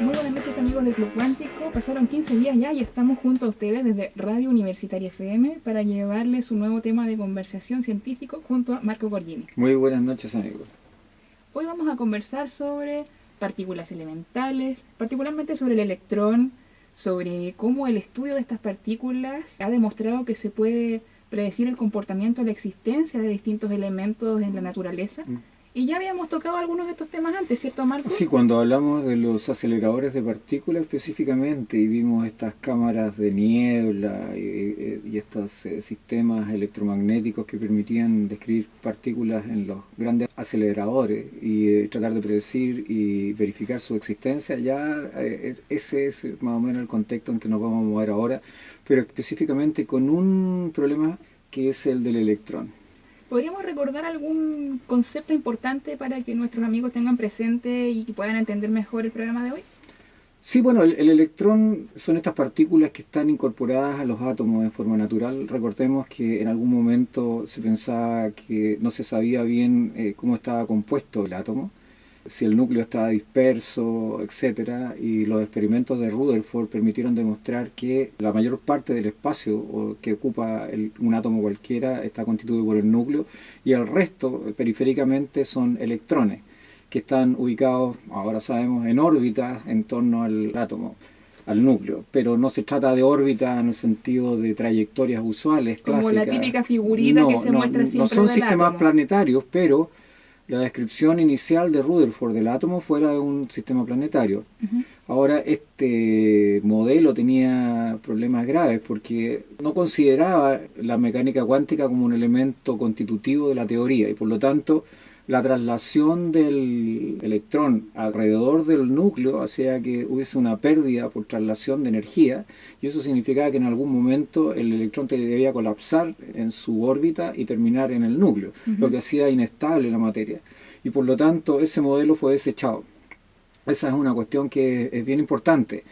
Muy buenas noches amigos del Club Cuántico, pasaron 15 días ya y estamos junto a ustedes desde Radio Universitaria FM para llevarles un nuevo tema de conversación científico junto a Marco Gorgini. Muy buenas noches amigos. Hoy vamos a conversar sobre partículas elementales, particularmente sobre el electrón, sobre cómo el estudio de estas partículas ha demostrado que se puede predecir el comportamiento, la existencia de distintos elementos en la naturaleza. Y ya habíamos tocado algunos de estos temas antes, ¿cierto, Marco? Sí, cuando hablamos de los aceleradores de partículas específicamente y vimos estas cámaras de niebla y estos sistemas electromagnéticos que permitían describir partículas en los grandes aceleradores y tratar de predecir y verificar su existencia, ya ese es más o menos el contexto en que nos vamos a mover ahora, pero específicamente con un problema que es el del electrón. ¿Podríamos recordar algún concepto importante para que nuestros amigos tengan presente y que puedan entender mejor el programa de hoy? Sí, bueno, el electrón son estas partículas que están incorporadas a los átomos de forma natural. Recordemos que en algún momento se pensaba que no se sabía bien cómo estaba compuesto el átomo, si el núcleo estaba disperso, etcétera, y los experimentos de Rutherford permitieron demostrar que la mayor parte del espacio que ocupa un átomo cualquiera está constituido por el núcleo y el resto periféricamente son electrones que están ubicados, ahora sabemos, en órbita en torno al átomo, al núcleo, pero no se trata de órbita en el sentido de trayectorias usuales, como clásicas. La típica figurita que se muestra siempre no son del sistemas átomo. planetarios, pero la descripción inicial de Rutherford del átomo fuera de un sistema planetario. Ahora, este modelo tenía problemas graves porque no consideraba la mecánica cuántica como un elemento constitutivo de la teoría y por lo tanto la traslación del electrón alrededor del núcleo hacía que hubiese una pérdida por traslación de energía y eso significaba que en algún momento el electrón debía colapsar en su órbita y terminar en el núcleo, lo que hacía inestable la materia. Y por lo tanto ese modelo fue desechado. Esa es una cuestión que es bien importante,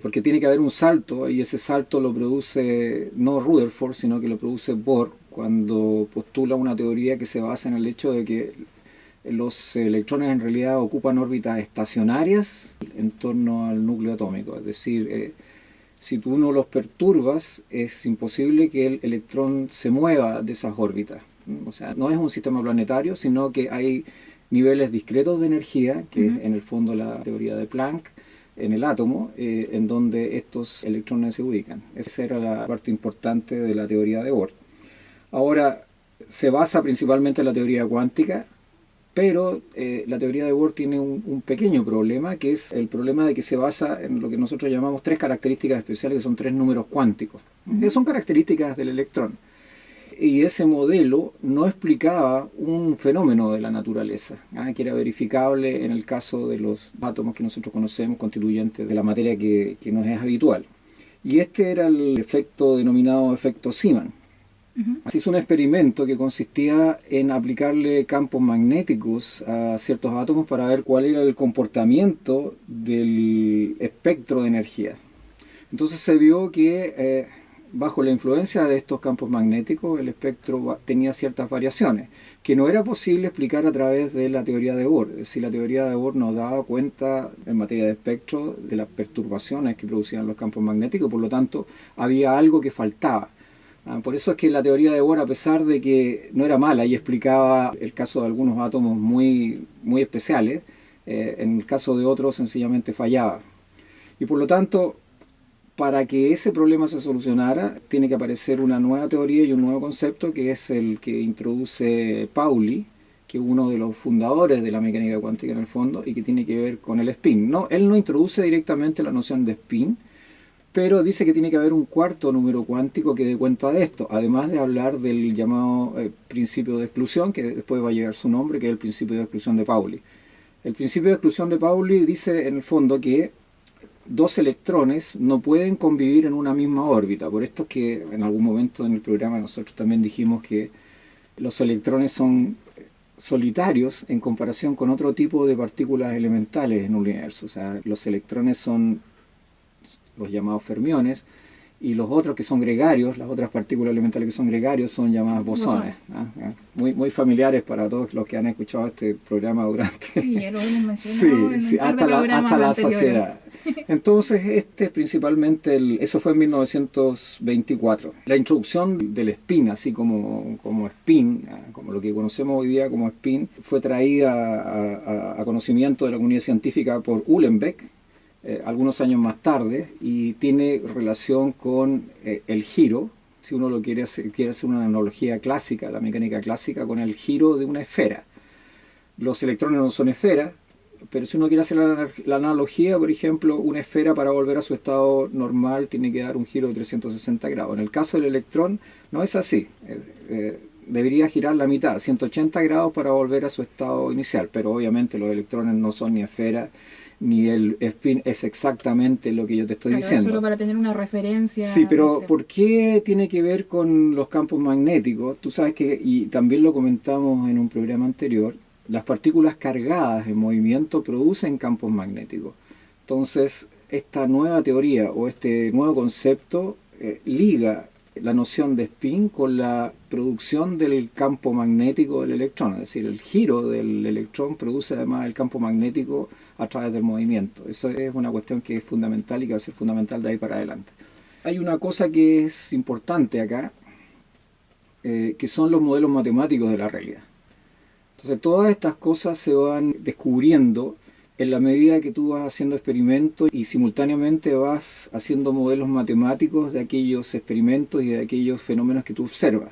porque tiene que haber un salto y ese salto lo produce no Rutherford, sino que lo produce Bohr cuando postula una teoría que se basa en el hecho de que los electrones en realidad ocupan órbitas estacionarias en torno al núcleo atómico, es decir, si tú no los perturbas es imposible que el electrón se mueva de esas órbitas. O sea, no es un sistema planetario, sino que hay niveles discretos de energía, que es en el fondo la teoría de Planck, en el átomo, en donde estos electrones se ubican. Esa era la parte importante de la teoría de Bohr. Ahora, se basa principalmente en la teoría cuántica, pero la teoría de Bohr tiene un pequeño problema, que es el problema de que se basa en lo que nosotros llamamos tres características especiales, que son tres números cuánticos, que son características del electrón. Y ese modelo no explicaba un fenómeno de la naturaleza, que era verificable en el caso de los átomos que nosotros conocemos, constituyentes de la materia que nos es habitual. Y este era el efecto denominado efecto Zeeman. Se hizo un experimento que consistía en aplicarle campos magnéticos a ciertos átomos para ver cuál era el comportamiento del espectro de energía. Entonces se vio que bajo la influencia de estos campos magnéticos el espectro tenía ciertas variaciones que no era posible explicar a través de la teoría de Bohr. Es decir, la teoría de Bohr nos daba cuenta en materia de espectro de las perturbaciones que producían los campos magnéticos, por lo tanto había algo que faltaba. Por eso es que la teoría de Bohr, a pesar de que no era mala y explicaba el caso de algunos átomos muy especiales, en el caso de otros sencillamente fallaba. Y por lo tanto, para que ese problema se solucionara, tiene que aparecer una nueva teoría y un nuevo concepto, que es el que introduce Pauli, que es uno de los fundadores de la mecánica cuántica en el fondo, y que tiene que ver con el spin. No, él no introduce directamente la noción de spin, pero dice que tiene que haber un cuarto número cuántico que dé cuenta de esto, además de hablar del llamado principio de exclusión, que después va a llegar su nombre, que es el principio de exclusión de Pauli. El principio de exclusión de Pauli dice en el fondo que dos electrones no pueden convivir en una misma órbita. Por esto es que en algún momento en el programa nosotros también dijimos que los electrones son solitarios en comparación con otro tipo de partículas elementales en el universo. O sea, los electrones son los llamados fermiones, y los otros que son gregarios, las otras partículas elementales que son gregarios, son llamadas bosones. Muy familiares para todos los que han escuchado este programa durante... Sí, ya lo hemos mencionado hasta la saciedad. Entonces, principalmente, eso fue en 1924. La introducción del spin, así como spin, como lo que conocemos hoy día como spin, fue traída a conocimiento de la comunidad científica por Uhlenbeck, algunos años más tarde, y tiene relación con el giro, si uno lo quiere hacer una analogía clásica, la mecánica clásica, con el giro de una esfera. Los electrones no son esferas, pero si uno quiere hacer la analogía, por ejemplo, una esfera para volver a su estado normal tiene que dar un giro de 360 grados. En el caso del electrón no es así. Debería girar la mitad, 180 grados para volver a su estado inicial, pero obviamente los electrones no son ni esferas, ni el spin es exactamente lo que yo te estoy diciendo. Solo para tener una referencia. Sí, pero ¿por qué tiene que ver con los campos magnéticos? Tú sabes que, y también lo comentamos en un programa anterior, las partículas cargadas en movimiento producen campos magnéticos. Entonces, esta nueva teoría o este nuevo concepto liga la noción de spin con la producción del campo magnético del electrón, es decir, el giro del electrón produce además el campo magnético a través del movimiento. Eso es una cuestión que es fundamental y que va a ser fundamental de ahí para adelante. Hay una cosa que es importante acá, que son los modelos matemáticos de la realidad. Entonces todas estas cosas se van descubriendo en la medida que tú vas haciendo experimentos y simultáneamente vas haciendo modelos matemáticos de aquellos experimentos y de aquellos fenómenos que tú observas.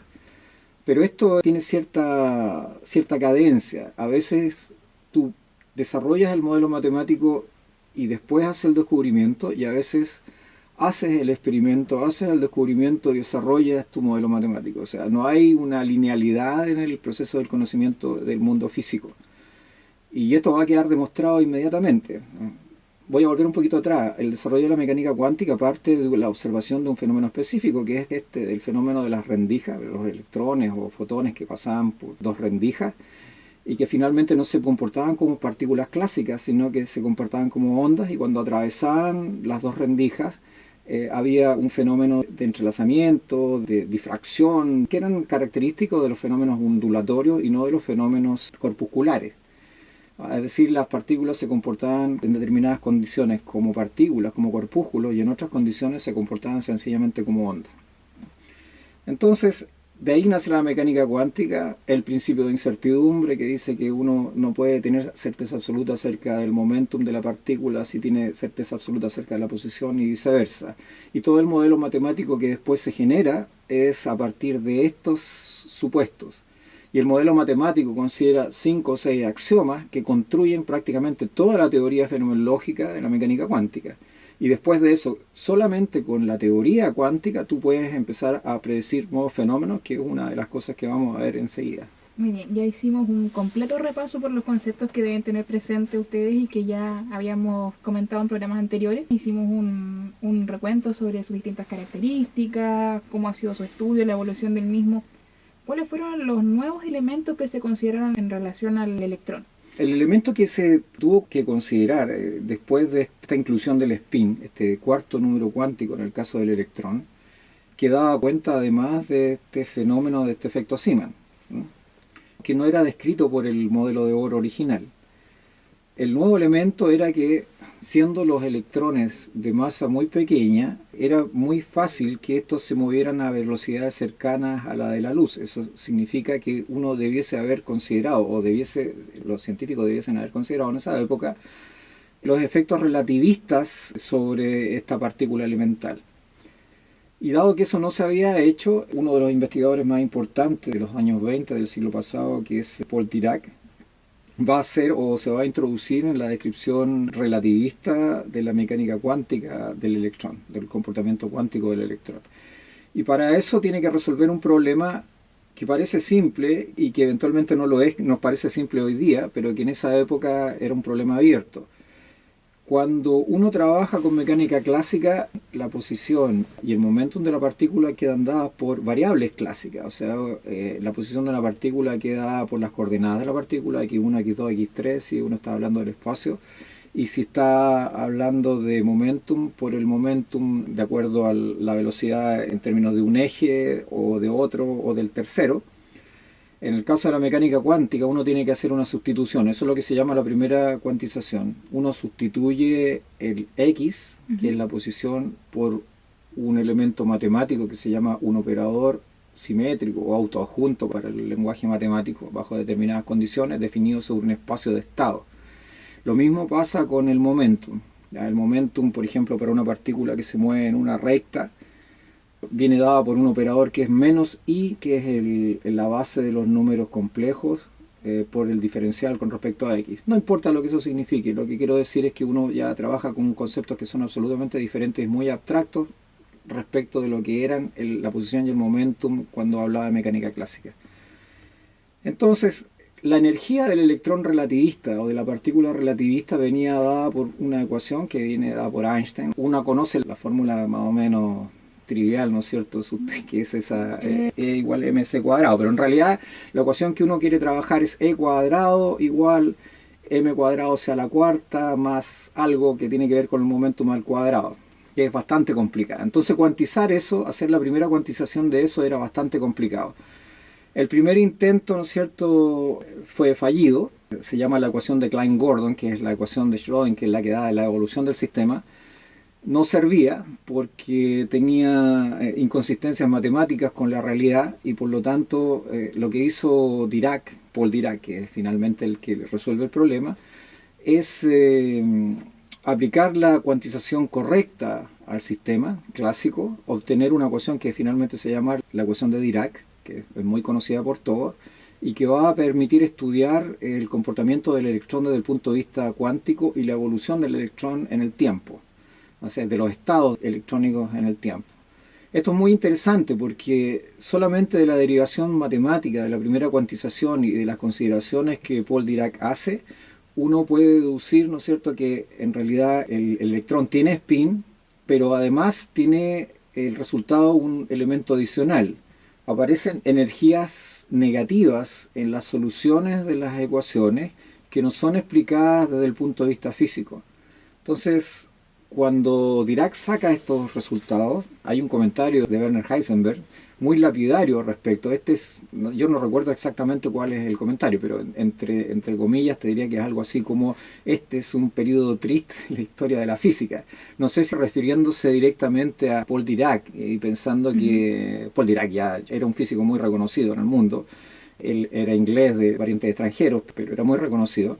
Pero esto tiene cierta cadencia. A veces tú desarrollas el modelo matemático y después haces el descubrimiento, y a veces haces el experimento, haces el descubrimiento y desarrollas tu modelo matemático. O sea, no hay una linealidad en el proceso del conocimiento del mundo físico. Y esto va a quedar demostrado inmediatamente. Voy a volver un poquito atrás. El desarrollo de la mecánica cuántica parte de la observación de un fenómeno específico, que es el fenómeno de las rendijas, de los electrones o fotones que pasaban por dos rendijas y que finalmente no se comportaban como partículas clásicas, sino que se comportaban como ondas, y cuando atravesaban las dos rendijas había un fenómeno de entrelazamiento, de difracción, que eran característicos de los fenómenos ondulatorios y no de los fenómenos corpusculares. Es decir, las partículas se comportaban en determinadas condiciones como partículas, como corpúsculos, y en otras condiciones se comportaban sencillamente como ondas. Entonces, de ahí nace la mecánica cuántica, el principio de incertidumbre, que dice que uno no puede tener certeza absoluta acerca del momentum de la partícula si tiene certeza absoluta acerca de la posición, y viceversa. Y todo el modelo matemático que después se genera es a partir de estos supuestos. Y el modelo matemático considera 5 o 6 axiomas que construyen prácticamente toda la teoría fenomenológica de la mecánica cuántica. Y después de eso, solamente con la teoría cuántica tú puedes empezar a predecir nuevos fenómenos, que es una de las cosas que vamos a ver enseguida. Muy bien, ya hicimos un completo repaso por los conceptos que deben tener presentes ustedes y que ya habíamos comentado en programas anteriores. Hicimos un recuento sobre sus distintas características, cómo ha sido su estudio, la evolución del mismo. ¿Cuáles fueron los nuevos elementos que se consideraron en relación al electrón? El elemento que se tuvo que considerar después de esta inclusión del spin, este cuarto número cuántico en el caso del electrón, que daba cuenta además de este fenómeno, de este efecto Zeeman, ¿no?, que no era descrito por el modelo de Bohr original. El nuevo elemento era que, siendo los electrones de masa muy pequeña, era muy fácil que estos se movieran a velocidades cercanas a la de la luz. Eso significa que uno debiese haber considerado, los científicos debiesen haber considerado en esa época, los efectos relativistas sobre esta partícula elemental. Y dado que eso no se había hecho, uno de los investigadores más importantes de los años 20 del siglo pasado, que es Paul Dirac, va a ser o se va a introducir en la descripción relativista de la mecánica cuántica del electrón, del comportamiento cuántico del electrón. Y para eso tiene que resolver un problema que parece simple y que eventualmente no lo es, nos parece simple hoy día, pero que en esa época era un problema abierto. Cuando uno trabaja con mecánica clásica, la posición y el momentum de la partícula quedan dadas por variables clásicas. O sea, la posición de la partícula queda dada por las coordenadas de la partícula, x1, x2, x3, si uno está hablando del espacio. Y si está hablando de momentum, por el momentum de acuerdo a la velocidad en términos de un eje, o de otro, o del tercero. En el caso de la mecánica cuántica uno tiene que hacer una sustitución, eso es lo que se llama la primera cuantización. Uno sustituye el X, que es la posición, por un elemento matemático que se llama un operador simétrico o autoadjunto para el lenguaje matemático, bajo determinadas condiciones, definido sobre un espacio de estado. Lo mismo pasa con el momentum. El momentum, por ejemplo, para una partícula que se mueve en una recta, viene dada por un operador que es menos i, que es la base de los números complejos, por el diferencial con respecto a x. No importa lo que eso signifique, lo que quiero decir es que uno ya trabaja con conceptos que son absolutamente diferentes, muy abstractos, respecto de lo que eran la posición y el momentum cuando hablaba de mecánica clásica. Entonces, la energía del electrón relativista o de la partícula relativista venía dada por una ecuación que viene dada por Einstein. Uno conoce la fórmula más o menos trivial, ¿no es cierto?, que es esa E igual mc cuadrado, pero en realidad la ecuación que uno quiere trabajar es E cuadrado igual m cuadrado sea la cuarta más algo que tiene que ver con el momentum al cuadrado, que es bastante complicada. Entonces cuantizar eso, hacer la primera cuantización de eso era bastante complicado. El primer intento, ¿no es cierto?, fue fallido. Se llama la ecuación de Klein-Gordon, que es la ecuación de Schrödinger, que es la que da la evolución del sistema. No servía porque tenía inconsistencias matemáticas con la realidad y por lo tanto lo que hizo Paul Dirac, que es finalmente el que resuelve el problema, es aplicar la cuantización correcta al sistema clásico, obtener una ecuación que finalmente se llama la ecuación de Dirac, que es muy conocida por todos, y que va a permitir estudiar el comportamiento del electrón desde el punto de vista cuántico y la evolución del electrón en el tiempo, o sea, de los estados electrónicos en el tiempo. Esto es muy interesante porque solamente de la derivación matemática, de la primera cuantización y de las consideraciones que Paul Dirac hace, uno puede deducir, ¿no es cierto?, que en realidad el electrón tiene spin, pero además tiene el resultado un elemento adicional. Aparecen energías negativas en las soluciones de las ecuaciones que no son explicadas desde el punto de vista físico. Entonces, cuando Dirac saca estos resultados, hay un comentario de Werner Heisenberg muy lapidario respecto. Yo no recuerdo exactamente cuál es el comentario, pero entre comillas te diría que es algo así como: este es un periodo triste en la historia de la física. No sé si refiriéndose directamente a Paul Dirac y pensando que Paul Dirac ya era un físico muy reconocido en el mundo. Él era inglés de parientes extranjeros, pero era muy reconocido.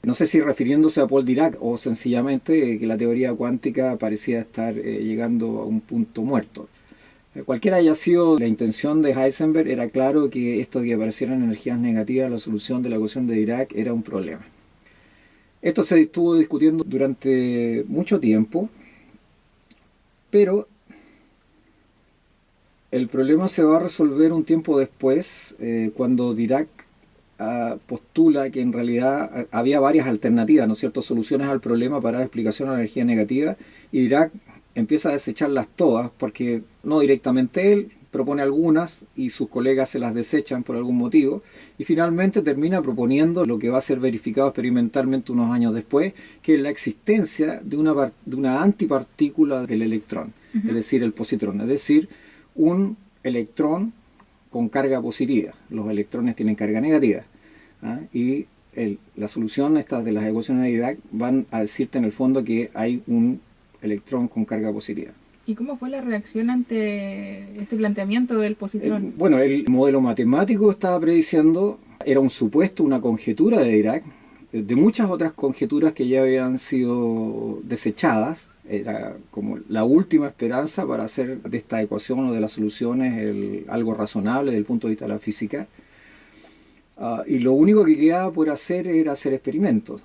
No sé si refiriéndose a Paul Dirac o sencillamente que la teoría cuántica parecía estar llegando a un punto muerto. Cualquiera haya sido la intención de Heisenberg, era claro que esto de que aparecieran energías negativas en la solución de la ecuación de Dirac era un problema. Esto se estuvo discutiendo durante mucho tiempo, pero el problema se va a resolver un tiempo después, cuando Dirac postula que en realidad había varias alternativas, ¿no es cierto?, soluciones al problema para dar explicación a la energía negativa, y Dirac empieza a desecharlas todas, porque no directamente él propone algunas y sus colegas se las desechan por algún motivo, y finalmente termina proponiendo lo que va a ser verificado experimentalmente unos años después, que es la existencia de una antipartícula del electrón, es decir, el positrón, es decir, un electrón con carga positiva. Los electrones tienen carga negativa, y la solución de las ecuaciones de Dirac van a decirte en el fondo que hay un electrón con carga positiva. ¿Y cómo fue la reacción ante este planteamiento del positrón? Bueno, el modelo matemático estaba prediciendo, era un supuesto, una conjetura de Dirac, de muchas otras conjeturas que ya habían sido desechadas. Era como la última esperanza para hacer de esta ecuación o de las soluciones algo razonable desde el punto de vista de la física. Y lo único que quedaba por hacer era hacer experimentos.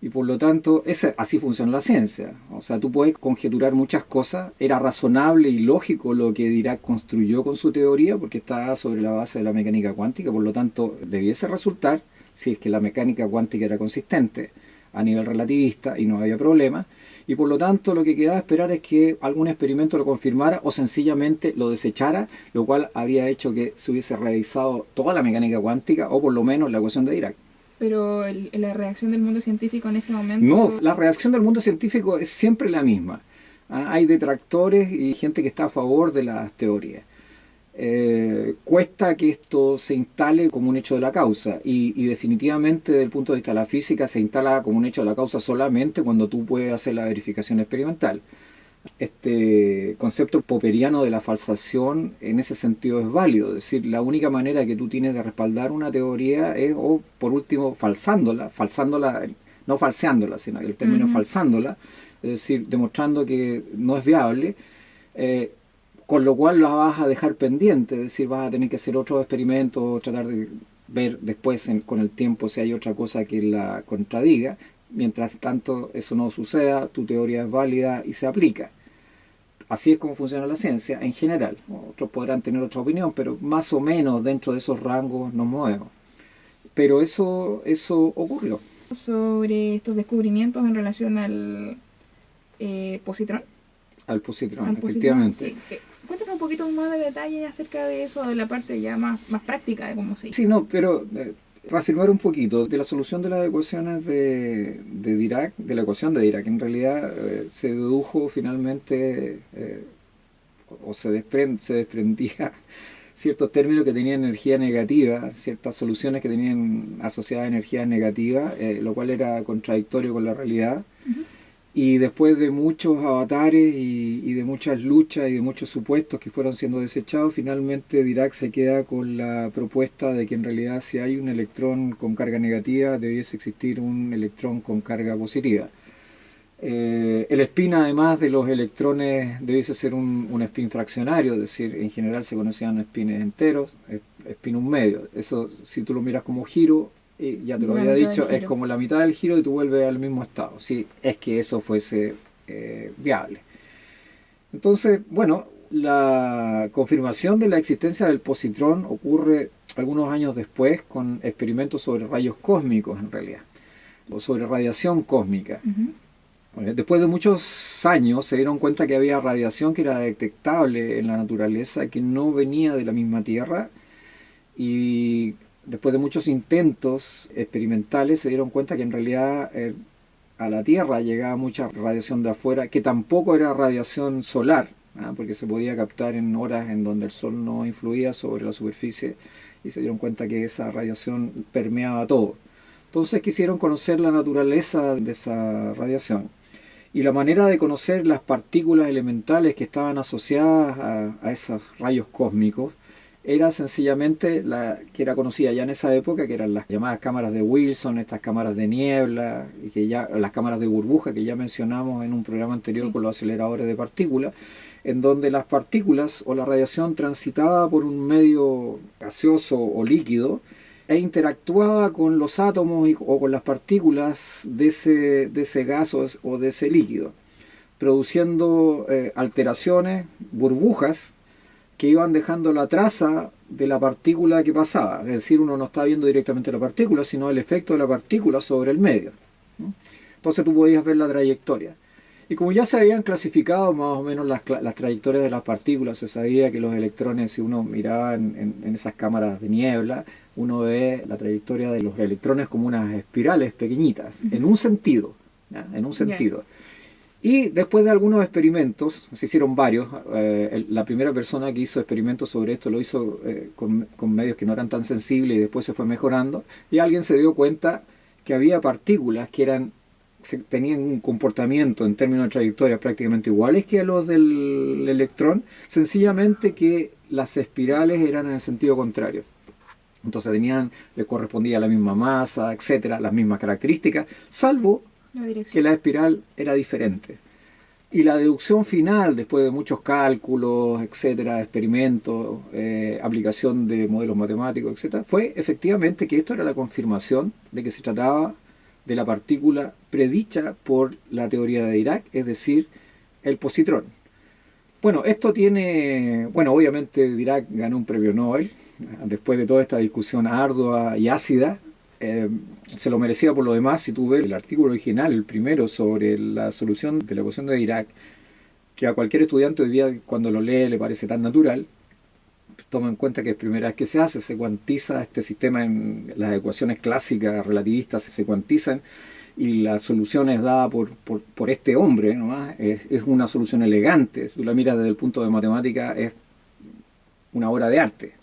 Y por lo tanto, así funciona la ciencia. O sea, tú puedes conjeturar muchas cosas. Era razonable y lógico lo que Dirac construyó con su teoría, porque estaba sobre la base de la mecánica cuántica. Por lo tanto, debiese resultar, si es que la mecánica cuántica era consistente a nivel relativista y no había problema. Y por lo tanto, lo que quedaba esperar es que algún experimento lo confirmara o sencillamente lo desechara, lo cual habría hecho que se hubiese revisado toda la mecánica cuántica, o por lo menos la ecuación de Dirac. Pero la reacción del mundo científico en ese momento... No, la reacción del mundo científico es siempre la misma. Hay detractores y gente que está a favor de las teorías. cuesta que esto se instale como un hecho de la causa y definitivamente desde el punto de vista de la física se instala como un hecho de la causa solamente cuando tú puedes hacer la verificación experimental. Este concepto popperiano de la falsación en ese sentido es válido, es decir, la única manera que tú tienes de respaldar una teoría es, o por último, falsándola, no falseándola, sino el término falsándola, es decir, demostrando que no es viable, con lo cual la vas a dejar pendiente, es decir, vas a tener que hacer otros experimentos, tratar de ver después con el tiempo si hay otra cosa que la contradiga. Mientras tanto eso no suceda, tu teoría es válida y se aplica. Así es como funciona la ciencia en general. Otros podrán tener otra opinión, pero más o menos dentro de esos rangos nos movemos. Pero eso ocurrió. Sobre estos descubrimientos en relación al positrón. Al positrón, efectivamente. Sí. Cuéntame un poquito más de detalle acerca de eso, de la parte ya más práctica de cómo se hizo. Sí, no, pero reafirmar un poquito de la solución de las ecuaciones de Dirac, de la ecuación de Dirac, en realidad se dedujo finalmente, o se desprendía ciertos términos que tenían energía negativa, ciertas soluciones que tenían asociadas energía negativa, lo cual era contradictorio con la realidad. Y después de muchos avatares y de muchas luchas y de muchos supuestos que fueron siendo desechados, finalmente Dirac se queda con la propuesta de que en realidad si hay un electrón con carga negativa, debiese existir un electrón con carga positiva. El spin, además de los electrones, debiese ser un spin fraccionario, es decir, en general se conocían spines enteros, spin un medio. Eso, si tú lo miras como giro, ya te lo había dicho, es como la mitad del giro y tú vuelves al mismo estado, si es que eso fuese viable. Entonces, bueno, la confirmación de la existencia del positrón ocurre algunos años después con experimentos sobre rayos cósmicos, en realidad, o sobre radiación cósmica. Después de muchos años se dieron cuenta que había radiación que era detectable en la naturaleza, que no venía de la misma Tierra, y después de muchos intentos experimentales se dieron cuenta que en realidad a la Tierra llegaba mucha radiación de afuera, que tampoco era radiación solar, porque se podía captar en horas en donde el Sol no influía sobre la superficie, y se dieron cuenta que esa radiación permeaba todo. Entonces quisieron conocer la naturaleza de esa radiación. Y la manera de conocer las partículas elementales que estaban asociadas a esos rayos cósmicos era sencillamente la que era conocida ya en esa época, que eran las llamadas cámaras de Wilson, estas cámaras de niebla, y que ya, las cámaras de burbuja que ya mencionamos en un programa anterior con los aceleradores de partículas, en donde las partículas o la radiación transitaba por un medio gaseoso o líquido e interactuaba con los átomos o con las partículas de ese gas o de ese líquido, produciendo alteraciones, burbujas, que iban dejando la traza de la partícula que pasaba. Es decir, uno no está viendo directamente la partícula, sino el efecto de la partícula sobre el medio. Entonces tú podías ver la trayectoria. Y como ya se habían clasificado más o menos las trayectorias de las partículas, se sabía que los electrones, si uno miraba en esas cámaras de niebla, uno ve la trayectoria de los electrones como unas espirales pequeñitas, en un sentido, ¿ya? En un sentido. Y después de algunos experimentos, se hicieron varios, la primera persona que hizo experimentos sobre esto lo hizo con medios que no eran tan sensibles y después se fue mejorando, y alguien se dio cuenta que había partículas que tenían un comportamiento en términos de trayectoria prácticamente iguales que a los del electrón, sencillamente que las espirales eran en el sentido contrario. Entonces les correspondía la misma masa, etcétera, las mismas características, salvo que la espiral era diferente. Y la deducción final, después de muchos cálculos, etcétera, experimentos, aplicación de modelos matemáticos, etcétera, fue efectivamente que esto era la confirmación de que se trataba de la partícula predicha por la teoría de Dirac, es decir, el positrón. Bueno, esto tiene, obviamente Dirac ganó un premio Nobel, después de toda esta discusión ardua y ácida, se lo merecía por lo demás. Si tú ves el artículo original, el primero, sobre la solución de la ecuación de Dirac, que a cualquier estudiante hoy día cuando lo lee le parece tan natural, toma en cuenta que es primera vez que se cuantiza este sistema en las ecuaciones clásicas relativistas, se cuantizan, y la solución es dada por este hombre, ¿no? Es una solución elegante. Si tú la miras desde el punto de matemática, es una obra de arte.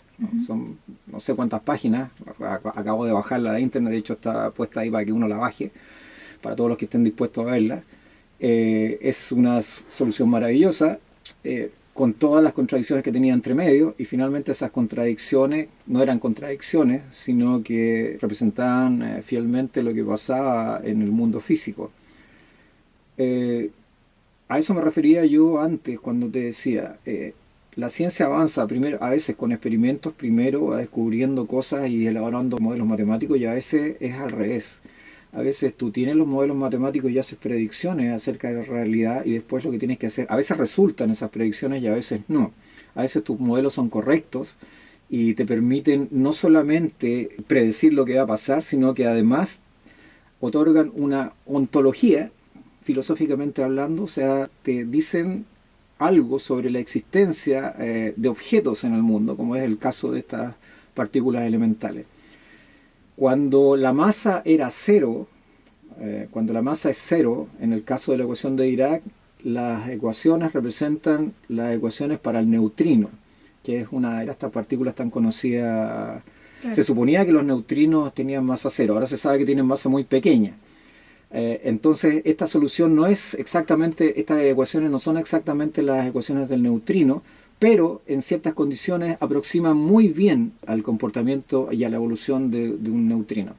Son no sé cuántas páginas, acabo de bajarla de internet, de hecho está puesta ahí para que uno la baje, para todos los que estén dispuestos a verla. Es una solución maravillosa, con todas las contradicciones que tenía entre medio, y finalmente esas contradicciones no eran contradicciones, sino que representaban fielmente lo que pasaba en el mundo físico. A eso me refería yo antes cuando te decía, la ciencia avanza primero, a veces con experimentos, primero descubriendo cosas y elaborando modelos matemáticos, y a veces es al revés. A veces tú tienes los modelos matemáticos y haces predicciones acerca de la realidad, y después lo que tienes que hacer, a veces resultan esas predicciones y a veces no. A veces tus modelos son correctos y te permiten no solamente predecir lo que va a pasar, sino que además otorgan una ontología, filosóficamente hablando, o sea, te dicen algo sobre la existencia de objetos en el mundo, como es el caso de estas partículas elementales. Cuando la masa era cero, cuando la masa es cero, en el caso de la ecuación de Dirac, las ecuaciones representan las ecuaciones para el neutrino, que es una de estas partículas tan conocidas. Claro. Se suponía que los neutrinos tenían masa cero, ahora se sabe que tienen masa muy pequeña. Entonces esta solución no es exactamente, estas ecuaciones no son exactamente las ecuaciones del neutrino, pero en ciertas condiciones aproximan muy bien al comportamiento y a la evolución de un neutrino.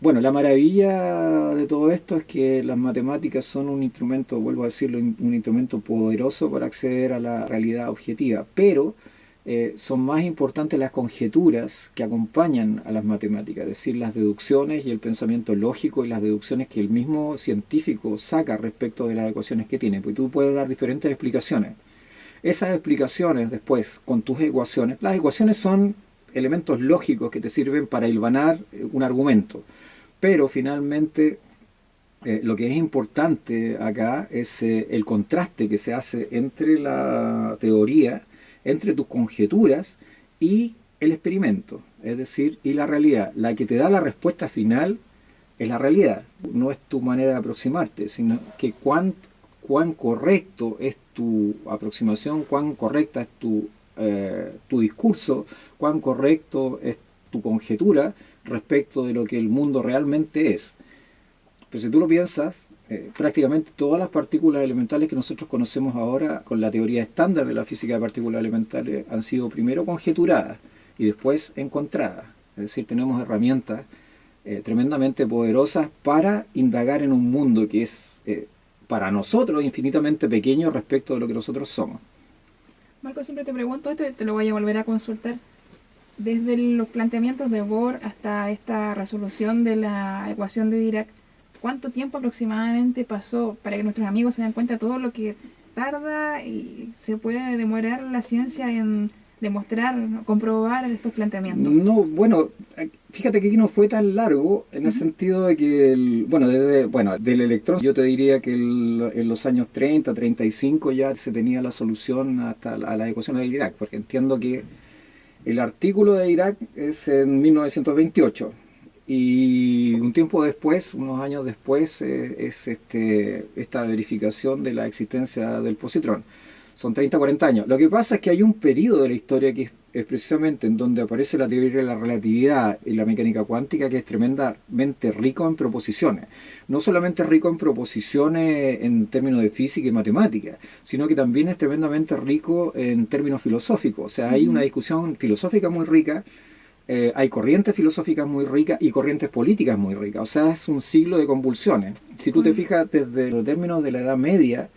Bueno, la maravilla de todo esto es que las matemáticas son un instrumento, vuelvo a decirlo, un instrumento poderoso para acceder a la realidad objetiva, pero son más importantes las conjeturas que acompañan a las matemáticas, es decir, las deducciones y el pensamiento lógico y las deducciones que el mismo científico saca respecto de las ecuaciones que tiene, porque tú puedes dar diferentes explicaciones. Esas explicaciones después, con tus ecuaciones, las ecuaciones son elementos lógicos que te sirven para hilvanar un argumento, pero finalmente lo que es importante acá es el contraste que se hace entre la teoría, entre tus conjeturas y el experimento, es decir, y la realidad. La que te da la respuesta final es la realidad, no es tu manera de aproximarte, sino que cuán correcto es tu aproximación, cuán correcta es tu discurso, cuán correcto es tu conjetura respecto de lo que el mundo realmente es. Pero si tú lo piensas, prácticamente todas las partículas elementales que nosotros conocemos ahora con la teoría estándar de la física de partículas elementales han sido primero conjeturadas y después encontradas. Es decir, tenemos herramientas tremendamente poderosas para indagar en un mundo que es para nosotros infinitamente pequeño respecto de lo que nosotros somos. Marco, siempre te pregunto esto y te lo voy a volver a consultar. Desde los planteamientos de Bohr hasta esta resolución de la ecuación de Dirac, ¿cuánto tiempo aproximadamente pasó para que nuestros amigos se den cuenta de todo lo que tarda y se puede demorar la ciencia en demostrar, comprobar estos planteamientos? No, bueno, fíjate que aquí no fue tan largo en el sentido de que, del electrón, yo te diría que en los años 30, 35 ya se tenía la solución hasta a las ecuaciones de Dirac, porque entiendo que el artículo de Dirac es en 1928. Y un tiempo después, unos años después, es esta verificación de la existencia del positrón. Son 30, 40 años. Lo que pasa es que hay un periodo de la historia que es precisamente en donde aparece la teoría de la relatividad y la mecánica cuántica, que es tremendamente rico en proposiciones. No solamente rico en proposiciones en términos de física y matemática, sino que también es tremendamente rico en términos filosóficos. O sea, hay una discusión filosófica muy rica. Hay corrientes filosóficas muy ricas y corrientes políticas muy ricas. O sea, es un siglo de convulsiones. Si tú te fijas desde los términos de la Edad Media,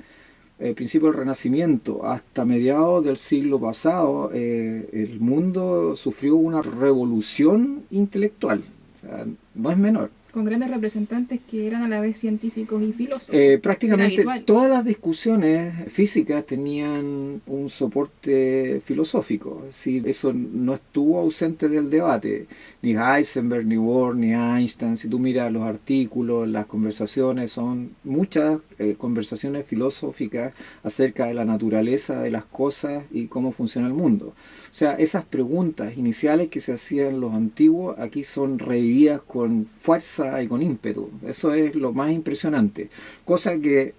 principio del Renacimiento, hasta mediados del siglo pasado, el mundo sufrió una revolución intelectual. O sea, no es menor. Con grandes representantes que eran a la vez científicos y filósofos. Prácticamente todas las discusiones físicas tenían un soporte filosófico. Es decir, eso no estuvo ausente del debate. Ni Heisenberg, ni Bohr, ni Einstein. Si tú miras los artículos, las conversaciones, son muchas conversaciones filosóficas acerca de la naturaleza de las cosas y cómo funciona el mundo. O sea, esas preguntas iniciales que se hacían los antiguos aquí son revividas con fuerza y con ímpetu. Eso es lo más impresionante. Cosa que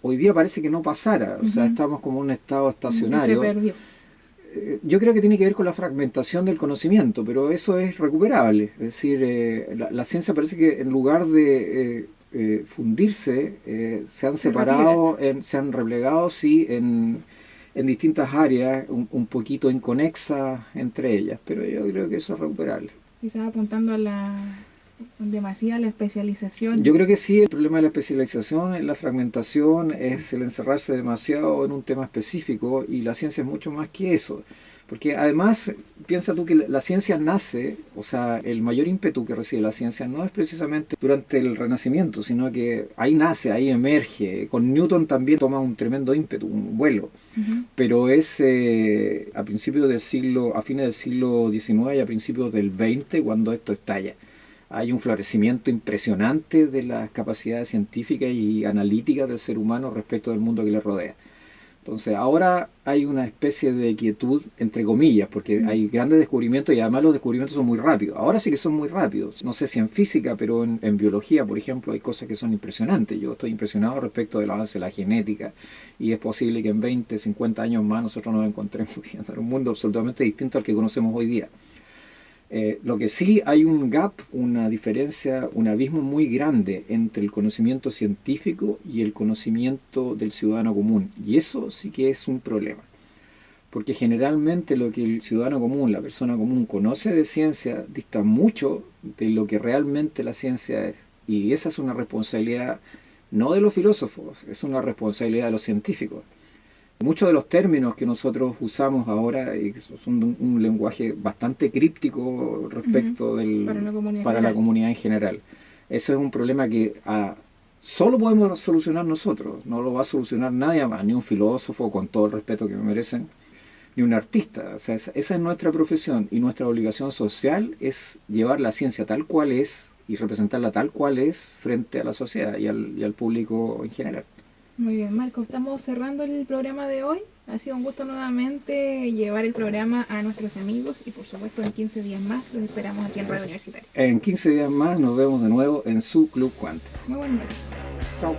hoy día parece que no pasara. O sea, estamos como en un estado estacionario. Se perdió. Yo creo que tiene que ver con la fragmentación del conocimiento, pero eso es recuperable. Es decir, la ciencia parece que en lugar de fundirse, se han separado, se han replegado, sí, en distintas áreas, un poquito inconexas entre ellas, pero yo creo que eso es recuperable. Quizás apuntando a demasiada la especialización. Yo creo que sí, el problema de la especialización, la fragmentación, es el encerrarse demasiado en un tema específico, y la ciencia es mucho más que eso. Porque además, piensa tú que la ciencia nace, o sea, el mayor ímpetu que recibe la ciencia no es precisamente durante el Renacimiento, sino que ahí nace, ahí emerge. Con Newton también toma un tremendo ímpetu, un vuelo. Pero es a principios del siglo, a fines del siglo XIX y a principios del XX cuando esto estalla. Hay un florecimiento impresionante de las capacidades científicas y analíticas del ser humano respecto del mundo que le rodea. Entonces, ahora hay una especie de quietud, entre comillas, porque hay grandes descubrimientos y además los descubrimientos son muy rápidos. Ahora sí que son muy rápidos. No sé si en física, pero en biología, por ejemplo, hay cosas que son impresionantes. Yo estoy impresionado respecto del avance de la genética, y es posible que en 20, 50 años más nosotros nos encontremos viviendo en un mundo absolutamente distinto al que conocemos hoy día. Lo que sí hay un gap, una diferencia, un abismo muy grande entre el conocimiento científico y el conocimiento del ciudadano común. Y eso sí que es un problema. Porque generalmente lo que el ciudadano común, la persona común, conoce de ciencia dista mucho de lo que realmente la ciencia es. Y esa es una responsabilidad no de los filósofos, es una responsabilidad de los científicos. Muchos de los términos que nosotros usamos ahora son un lenguaje bastante críptico respecto para la comunidad en general. Eso es un problema que solo podemos solucionar nosotros, no lo va a solucionar nadie más, ni un filósofo, con todo el respeto que me merecen, ni un artista. O sea, esa es nuestra profesión, y nuestra obligación social es llevar la ciencia tal cual es y representarla tal cual es frente a la sociedad y al público en general. Muy bien, Marco, estamos cerrando el programa de hoy. Ha sido un gusto nuevamente llevar el programa a nuestros amigos, y por supuesto en 15 días más los esperamos aquí en Radio Universitaria. En 15 días más nos vemos de nuevo en su Club Cuántico. Muy buenas noches. Chao.